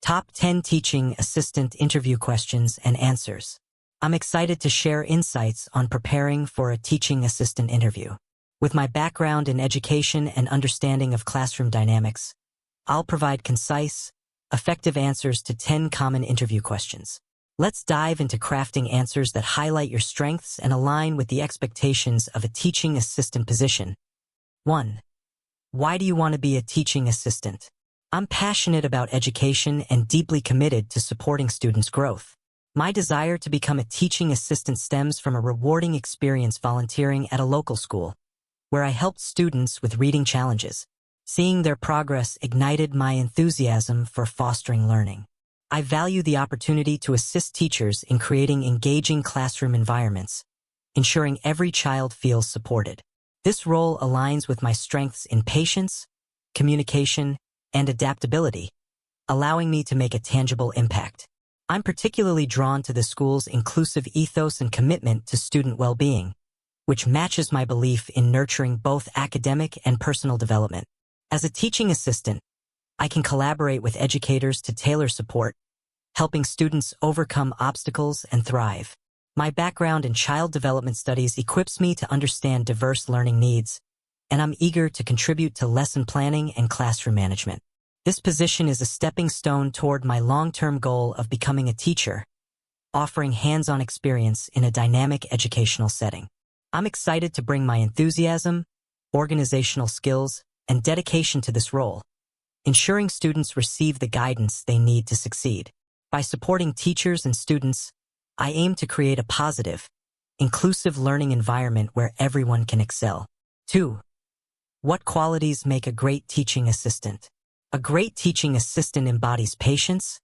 Top 10 Teaching Assistant Interview Questions and Answers. I'm excited to share insights on preparing for a teaching assistant interview. With my background in education and understanding of classroom dynamics, I'll provide concise, effective answers to 10 common interview questions. Let's dive into crafting answers that highlight your strengths and align with the expectations of a teaching assistant position. 1. Why do you want to be a teaching assistant? I'm passionate about education and deeply committed to supporting students' growth. My desire to become a teaching assistant stems from a rewarding experience volunteering at a local school, where I helped students with reading challenges. Seeing their progress ignited my enthusiasm for fostering learning. I value the opportunity to assist teachers in creating engaging classroom environments, ensuring every child feels supported. This role aligns with my strengths in patience, communication, and adaptability, allowing me to make a tangible impact. I'm particularly drawn to the school's inclusive ethos and commitment to student well-being, which matches my belief in nurturing both academic and personal development. As a teaching assistant, I can collaborate with educators to tailor support, helping students overcome obstacles and thrive. My background in child development studies equips me to understand diverse learning needs, and I'm eager to contribute to lesson planning and classroom management. This position is a stepping stone toward my long-term goal of becoming a teacher, offering hands-on experience in a dynamic educational setting. I'm excited to bring my enthusiasm, organizational skills, and dedication to this role, ensuring students receive the guidance they need to succeed. By supporting teachers and students, I aim to create a positive, inclusive learning environment where everyone can excel. 2. What qualities make a great teaching assistant? A great teaching assistant embodies patience,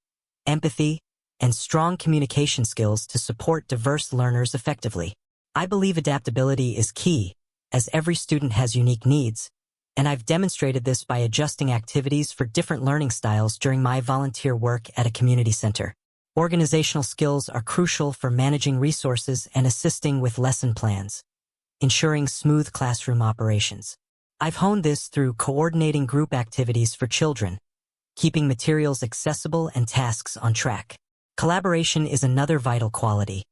empathy, and strong communication skills to support diverse learners effectively. I believe adaptability is key, as every student has unique needs, and I've demonstrated this by adjusting activities for different learning styles during my volunteer work at a community center. Organizational skills are crucial for managing resources and assisting with lesson plans, ensuring smooth classroom operations. I've honed this through coordinating group activities for children, keeping materials accessible and tasks on track. Collaboration is another vital quality,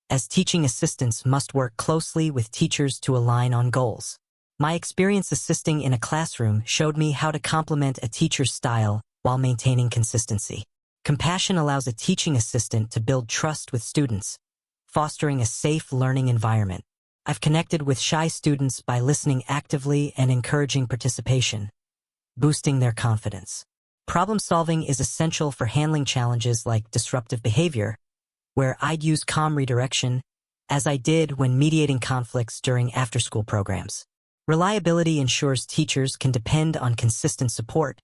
as teaching assistants must work closely with teachers to align on goals. My experience assisting in a classroom showed me how to complement a teacher's style while maintaining consistency. Compassion allows a teaching assistant to build trust with students, fostering a safe learning environment. I've connected with shy students by listening actively and encouraging participation, boosting their confidence. Problem-solving is essential for handling challenges like disruptive behavior, where I'd use calm redirection, as I did when mediating conflicts during after-school programs. Reliability ensures teachers can depend on consistent support,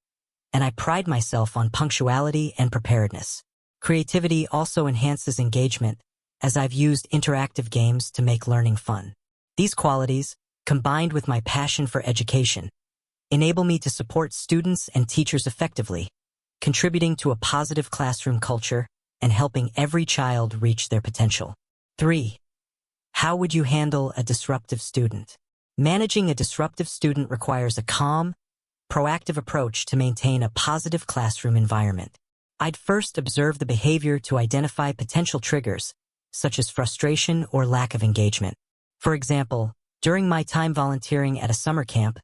and I pride myself on punctuality and preparedness. Creativity also enhances engagement, as I've used interactive games to make learning fun. These qualities, combined with my passion for education, enable me to support students and teachers effectively, contributing to a positive classroom culture and helping every child reach their potential. 3. How would you handle a disruptive student? Managing a disruptive student requires a calm, proactive approach to maintain a positive classroom environment. I'd first observe the behavior to identify potential triggers, such as frustration or lack of engagement. For example, during my time volunteering at a summer camp,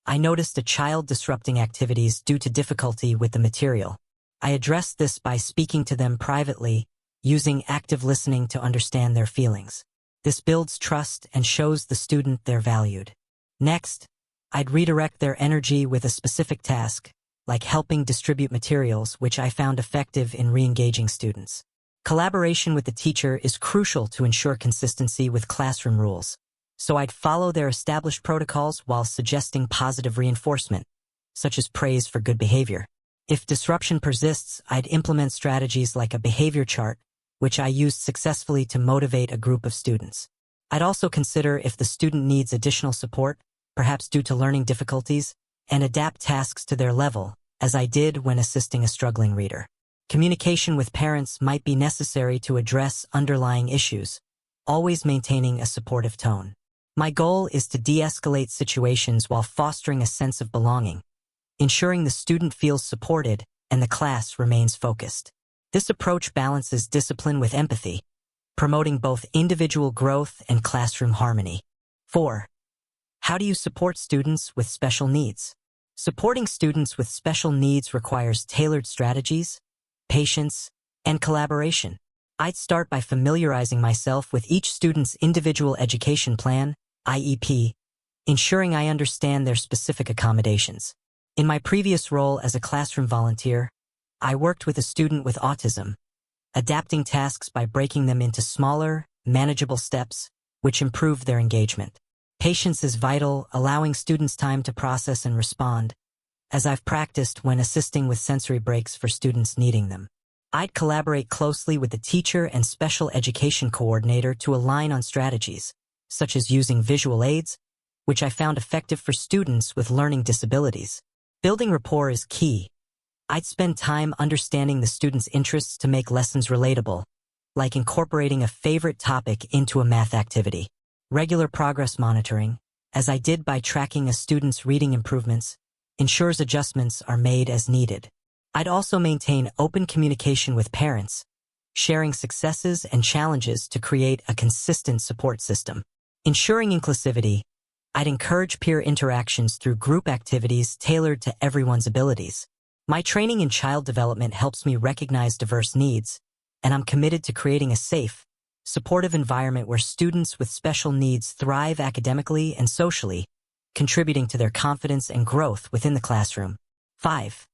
I noticed a child disrupting activities due to difficulty with the material. I addressed this by speaking to them privately, using active listening to understand their feelings. This builds trust and shows the student they're valued. Next, I'd redirect their energy with a specific task, like helping distribute materials, which I found effective in re-engaging students. Collaboration with the teacher is crucial to ensure consistency with classroom rules, so I'd follow their established protocols while suggesting positive reinforcement, such as praise for good behavior. If disruption persists, I'd implement strategies like a behavior chart, which I used successfully to motivate a group of students. I'd also consider if the student needs additional support, perhaps due to learning difficulties, and adapt tasks to their level, as I did when assisting a struggling reader. Communication with parents might be necessary to address underlying issues, always maintaining a supportive tone. My goal is to de-escalate situations while fostering a sense of belonging, ensuring the student feels supported and the class remains focused. This approach balances discipline with empathy, promoting both individual growth and classroom harmony. 4. How do you support students with special needs? Supporting students with special needs requires tailored strategies, patience, and collaboration. I'd start by familiarizing myself with each student's individual education plan, IEP, ensuring I understand their specific accommodations. In my previous role as a classroom volunteer, I worked with a student with autism, adapting tasks by breaking them into smaller, manageable steps, which improved their engagement. Patience is vital, allowing students time to process and respond, as I've practiced when assisting with sensory breaks for students needing them. I'd collaborate closely with the teacher and special education coordinator to align on strategies, such as using visual aids, which I found effective for students with learning disabilities. Building rapport is key. I'd spend time understanding the student's interests to make lessons relatable, like incorporating a favorite topic into a math activity. Regular progress monitoring, as I did by tracking a student's reading improvements, ensures adjustments are made as needed. I'd also maintain open communication with parents, sharing successes and challenges to create a consistent support system. Ensuring inclusivity, I'd encourage peer interactions through group activities tailored to everyone's abilities. My training in child development helps me recognize diverse needs, and I'm committed to creating a safe, supportive environment where students with special needs thrive academically and socially, contributing to their confidence and growth within the classroom. 5.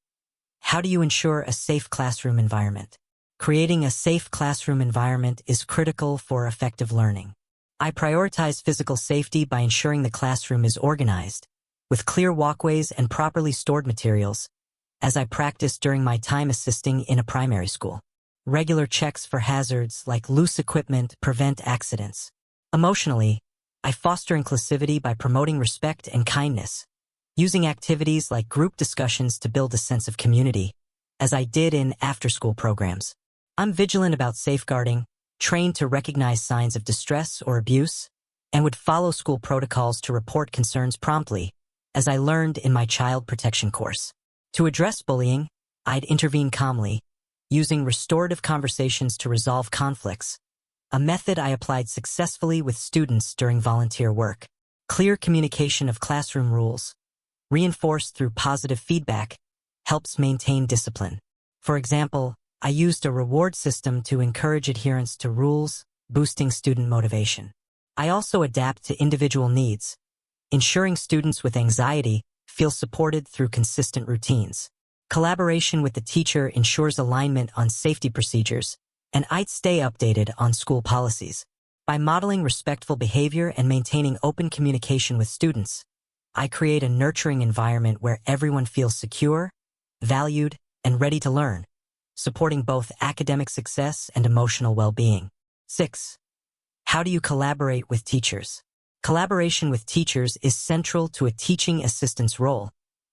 How do you ensure a safe classroom environment? Creating a safe classroom environment is critical for effective learning. I prioritize physical safety by ensuring the classroom is organized, with clear walkways and properly stored materials, as I practiced during my time assisting in a primary school. Regular checks for hazards like loose equipment prevent accidents. Emotionally, I foster inclusivity by promoting respect and kindness, using activities like group discussions to build a sense of community, as I did in after-school programs. I'm vigilant about safeguarding, trained to recognize signs of distress or abuse, and would follow school protocols to report concerns promptly, as I learned in my child protection course. To address bullying, I'd intervene calmly, using restorative conversations to resolve conflicts, a method I applied successfully with students during volunteer work. Clear communication of classroom rules, reinforced through positive feedback, helps maintain discipline. For example, I used a reward system to encourage adherence to rules, boosting student motivation. I also adapt to individual needs, ensuring students with anxiety feel supported through consistent routines. Collaboration with the teacher ensures alignment on safety procedures, and I'd stay updated on school policies. By modeling respectful behavior and maintaining open communication with students, I create a nurturing environment where everyone feels secure, valued, and ready to learn, supporting both academic success and emotional well-being. 6. How do you collaborate with teachers? Collaboration with teachers is central to a teaching assistant's role,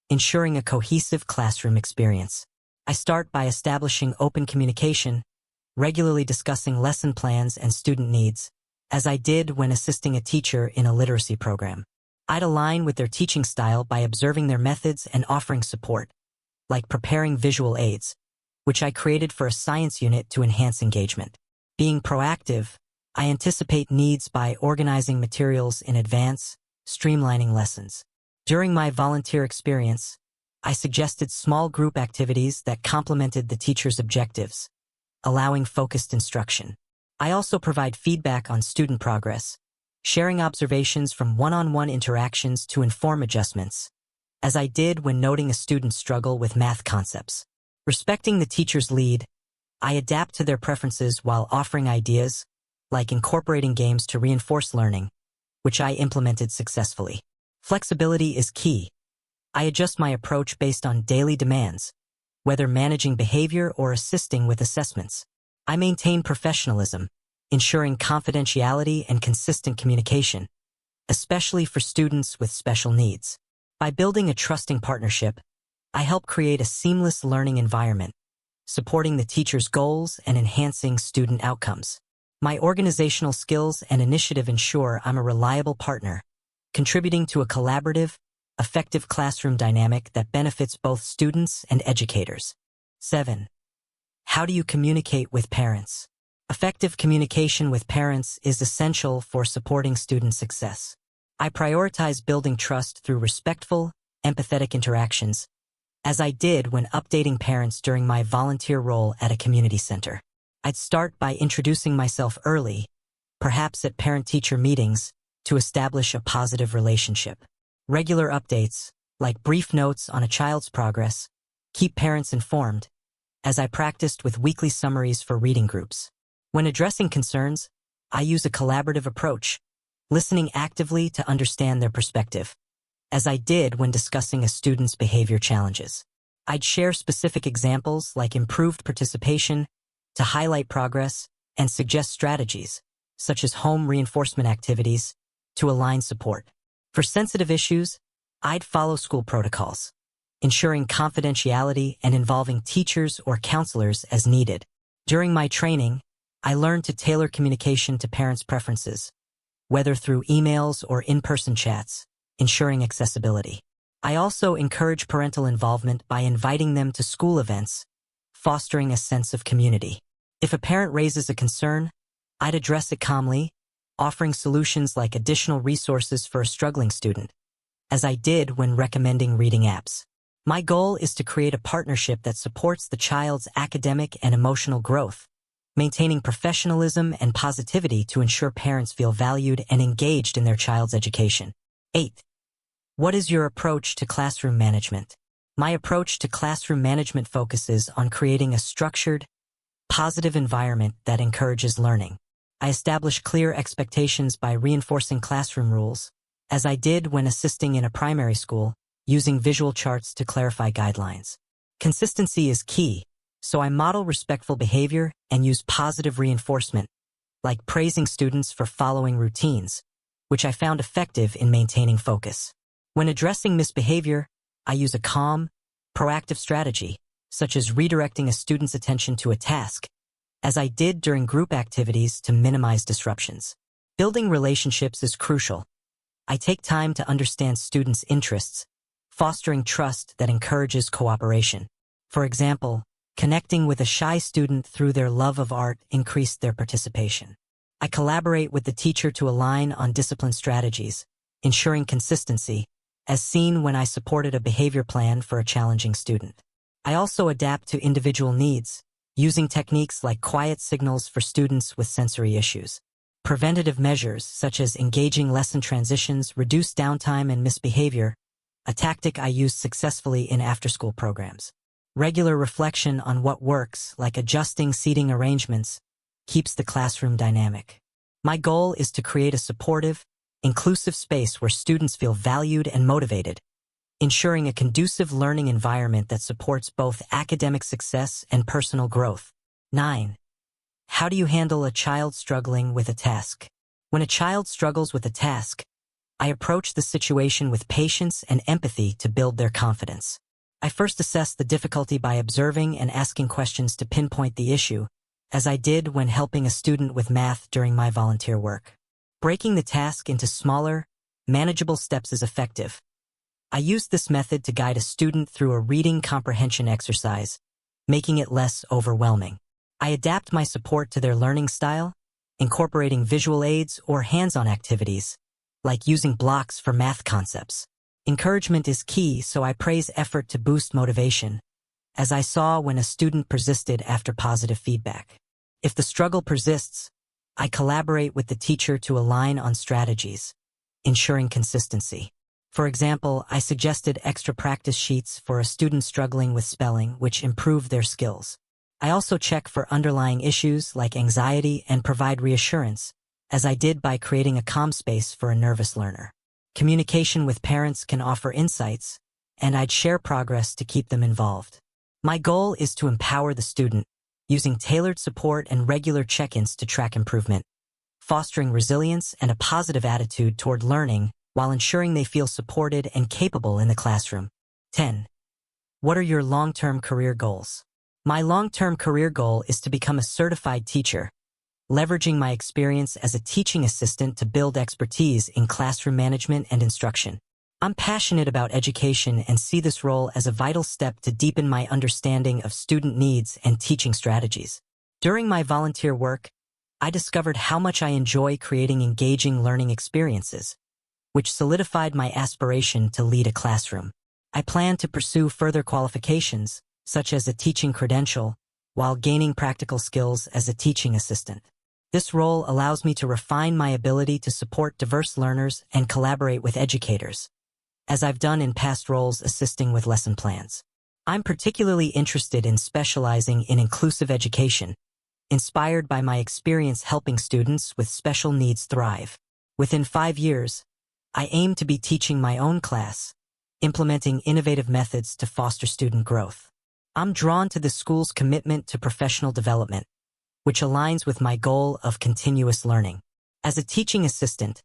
ensuring a cohesive classroom experience. I start by establishing open communication, regularly discussing lesson plans and student needs, as I did when assisting a teacher in a literacy program. I'd align with their teaching style by observing their methods and offering support, like preparing visual aids, which I created for a science unit to enhance engagement. Being proactive, I anticipate needs by organizing materials in advance, streamlining lessons. During my volunteer experience, I suggested small group activities that complemented the teacher's objectives, allowing focused instruction. I also provide feedback on student progress, sharing observations from one-on-one interactions to inform adjustments, as I did when noting a student's struggle with math concepts. Respecting the teacher's lead, I adapt to their preferences while offering ideas, like incorporating games to reinforce learning, which I implemented successfully. Flexibility is key. I adjust my approach based on daily demands, whether managing behavior or assisting with assessments. I maintain professionalism, ensuring confidentiality and consistent communication, especially for students with special needs. By building a trusting partnership, I help create a seamless learning environment, supporting the teacher's goals and enhancing student outcomes. My organizational skills and initiative ensure I'm a reliable partner, contributing to a collaborative, effective classroom dynamic that benefits both students and educators. 7. How do you communicate with parents? Effective communication with parents is essential for supporting student success. I prioritize building trust through respectful, empathetic interactions, as I did when updating parents during my volunteer role at a community center. I'd start by introducing myself early, perhaps at parent-teacher meetings, to establish a positive relationship. Regular updates, like brief notes on a child's progress, keep parents informed, as I practiced with weekly summaries for reading groups. When addressing concerns, I use a collaborative approach, listening actively to understand their perspective, as I did when discussing a student's behavior challenges. I'd share specific examples like improved participation to highlight progress and suggest strategies, such as home reinforcement activities, to align support. For sensitive issues, I'd follow school protocols, ensuring confidentiality and involving teachers or counselors as needed. During my training, I learned to tailor communication to parents' preferences, whether through emails or in-person chats, ensuring accessibility. I also encourage parental involvement by inviting them to school events, fostering a sense of community. If a parent raises a concern, I'd address it calmly, offering solutions like additional resources for a struggling student, as I did when recommending reading apps. My goal is to create a partnership that supports the child's academic and emotional growth, maintaining professionalism and positivity to ensure parents feel valued and engaged in their child's education. 8. What is your approach to classroom management? My approach to classroom management focuses on creating a structured, positive environment that encourages learning. I establish clear expectations by reinforcing classroom rules, as I did when assisting in a primary school, using visual charts to clarify guidelines. Consistency is key, so I model respectful behavior and use positive reinforcement, like praising students for following routines, which I found effective in maintaining focus. When addressing misbehavior, I use a calm, proactive strategy, such as redirecting a student's attention to a task, as I did during group activities to minimize disruptions. Building relationships is crucial. I take time to understand students' interests, fostering trust that encourages cooperation. For example, connecting with a shy student through their love of art increased their participation. I collaborate with the teacher to align on discipline strategies, ensuring consistency, as seen when I supported a behavior plan for a challenging student. I also adapt to individual needs, using techniques like quiet signals for students with sensory issues. Preventative measures, such as engaging lesson transitions, reduce downtime and misbehavior, a tactic I used successfully in after-school programs. Regular reflection on what works, like adjusting seating arrangements, keeps the classroom dynamic. My goal is to create a supportive, inclusive space where students feel valued and motivated, ensuring a conducive learning environment that supports both academic success and personal growth. 9. How do you handle a child struggling with a task? When a child struggles with a task, I approach the situation with patience and empathy to build their confidence. I first assess the difficulty by observing and asking questions to pinpoint the issue, as I did when helping a student with math during my volunteer work. Breaking the task into smaller, manageable steps is effective. I used this method to guide a student through a reading comprehension exercise, making it less overwhelming. I adapt my support to their learning style, incorporating visual aids or hands-on activities, like using blocks for math concepts. Encouragement is key, so I praise effort to boost motivation, as I saw when a student persisted after positive feedback. If the struggle persists, I collaborate with the teacher to align on strategies, ensuring consistency. For example, I suggested extra practice sheets for a student struggling with spelling, which improved their skills. I also check for underlying issues like anxiety and provide reassurance, as I did by creating a calm space for a nervous learner. Communication with parents can offer insights, and I'd share progress to keep them involved. My goal is to empower the student, using tailored support and regular check-ins to track improvement, fostering resilience and a positive attitude toward learning while ensuring they feel supported and capable in the classroom. 10. What are your long-term career goals? My long-term career goal is to become a certified teacher, leveraging my experience as a teaching assistant to build expertise in classroom management and instruction. I'm passionate about education and see this role as a vital step to deepen my understanding of student needs and teaching strategies. During my volunteer work, I discovered how much I enjoy creating engaging learning experiences, which solidified my aspiration to lead a classroom. I plan to pursue further qualifications, such as a teaching credential, while gaining practical skills as a teaching assistant. This role allows me to refine my ability to support diverse learners and collaborate with educators, as I've done in past roles assisting with lesson plans. I'm particularly interested in specializing in inclusive education, inspired by my experience helping students with special needs thrive. Within 5 years, I aim to be teaching my own class, implementing innovative methods to foster student growth. I'm drawn to the school's commitment to professional development, which aligns with my goal of continuous learning. As a teaching assistant,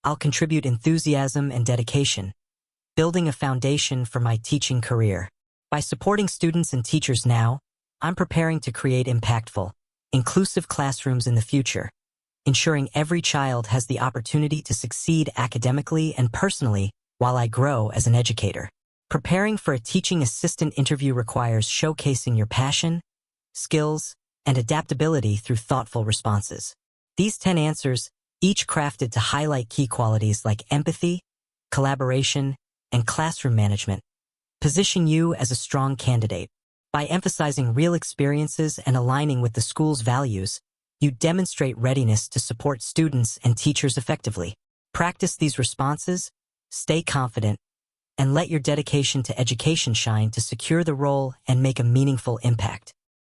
I'll contribute enthusiasm and dedication, building a foundation for my teaching career. By supporting students and teachers now, I'm preparing to create impactful, inclusive classrooms in the future, ensuring every child has the opportunity to succeed academically and personally while I grow as an educator. Preparing for a teaching assistant interview requires showcasing your passion, skills, and adaptability through thoughtful responses. These 10 answers, each crafted to highlight key qualities like empathy, collaboration, and classroom management, position you as a strong candidate. By emphasizing real experiences and aligning with the school's values, you demonstrate readiness to support students and teachers effectively. Practice these responses, stay confident, and let your dedication to education shine to secure the role and make a meaningful impact.